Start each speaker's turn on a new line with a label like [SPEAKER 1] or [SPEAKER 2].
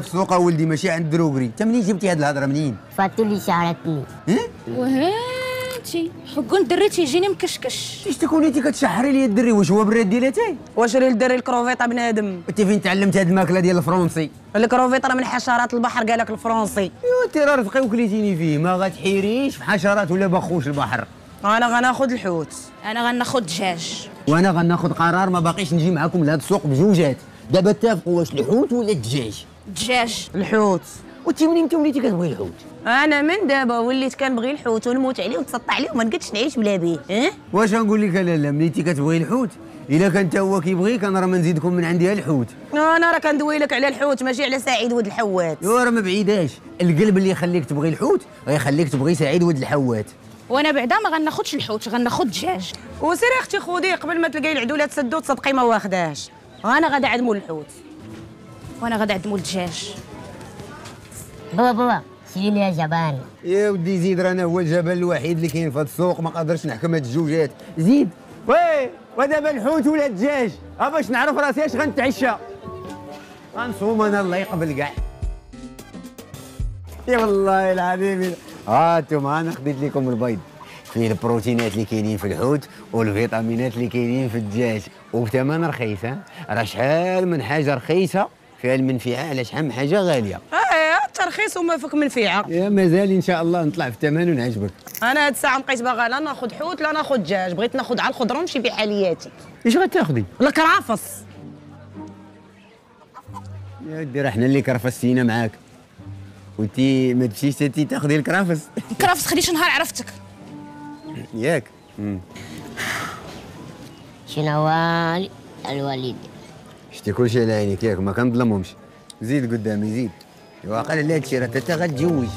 [SPEAKER 1] في السوق ولدي ماشي عند دروغري. انت منين جبتي هاد الهضره منين؟
[SPEAKER 2] فاتو اللي شعرتني.
[SPEAKER 3] وهانتي حكون الدري تيجيني مكشكش.
[SPEAKER 1] اش تكوني انت كتشحري لي الدري؟ واش هو براد ديالاتي؟
[SPEAKER 4] واش راه الدري الكروفيطه بنادم؟
[SPEAKER 1] انت فين تعلمت هاد الماكله ديال الفرنسي؟
[SPEAKER 4] الكروفيطه راه من حشرات البحر قالك الفرنسي.
[SPEAKER 1] ايوا انت راه رزقي وكليتيني فيه، ما غتحيريش في حشرات ولا بخوش البحر.
[SPEAKER 4] انا غناخذ الحوت.
[SPEAKER 3] انا غناخذ دجاج.
[SPEAKER 1] وانا غناخذ قرار ما باقيش نجي معاكم لهاد السوق بجوجات. دابا اتفقوا واش الحوت ولا الدجاج؟
[SPEAKER 3] دجاج.
[SPEAKER 4] الحوت.
[SPEAKER 1] وانت منين انت وليتي كتبغي الحوت؟
[SPEAKER 4] انا من دابا وليت كنبغي الحوت ونموت عليه ونتسطع عليه وما نقدش نعيش بلا بيه.
[SPEAKER 1] واش غنقول لك لالا منين انت كتبغي الحوت؟ الا كان حتى هو كيبغيك انا راه ما نزيدكم من عندي الحوت.
[SPEAKER 4] انا راه كندوي لك على الحوت ماشي على سعيد ولد الحوات.
[SPEAKER 1] ايوا راه ما بعيداش، القلب اللي يخليك تبغي الحوت غيخليك تبغي سعيد ولد الحوات.
[SPEAKER 3] وانا بعدا ما غناخذش الحوت، غناخذ دجاج.
[SPEAKER 4] وسيري اختي خودي قبل ما تلقاي العدوله تسدو تصدقي ما واخداش. انا غادا عند مول الحوت.
[SPEAKER 3] وانا غادا عند مول الدجاج.
[SPEAKER 2] بابا شري لي جبان.
[SPEAKER 1] يا ودي زيد، رانا هو الجبل الوحيد اللي كاين في هذا السوق، ما قادرش نحكم هاد الجوجات. زيد. وي ودابا الحوت ولا الدجاج؟ باش نعرف راسي اش غنتعشى. غنصوم انا الله يقبل كاع. يا والله العظيم. انتم انا خديت لكم البيض، فيه البروتينات اللي كاينين في الحوت والفيتامينات اللي كاينين في الدجاج، وبثمن رخيص. راه شحال من حاجه رخيصه فيها المنفعه على شحال من حاجه غاليه.
[SPEAKER 4] الترخيص وما فيك منفعه.
[SPEAKER 1] يا مازال ان شاء الله نطلع في الثمن ونعجبك.
[SPEAKER 4] انا هاد الساعه بقيت باغا لا ناخذ حوت لا ناخذ دجاج، بغيت ناخذ على الخضره ونمشي بحالياتي.
[SPEAKER 1] ايش غتاخذي؟
[SPEAKER 4] الكرافس.
[SPEAKER 1] يا ودي راه حنا اللي كرفستينا معاك، وانتي ما تمشيش انتي تاخذي الكرافس.
[SPEAKER 3] الكرافس خديت نهار عرفتك.
[SPEAKER 1] ياك.
[SPEAKER 2] شنو هو الوالد؟
[SPEAKER 1] شتي كلشي على عينيك ياك، ما كنظلمهمش. زيد قدامي زيد. واقيلا لا هادشي راه انت غتجوج.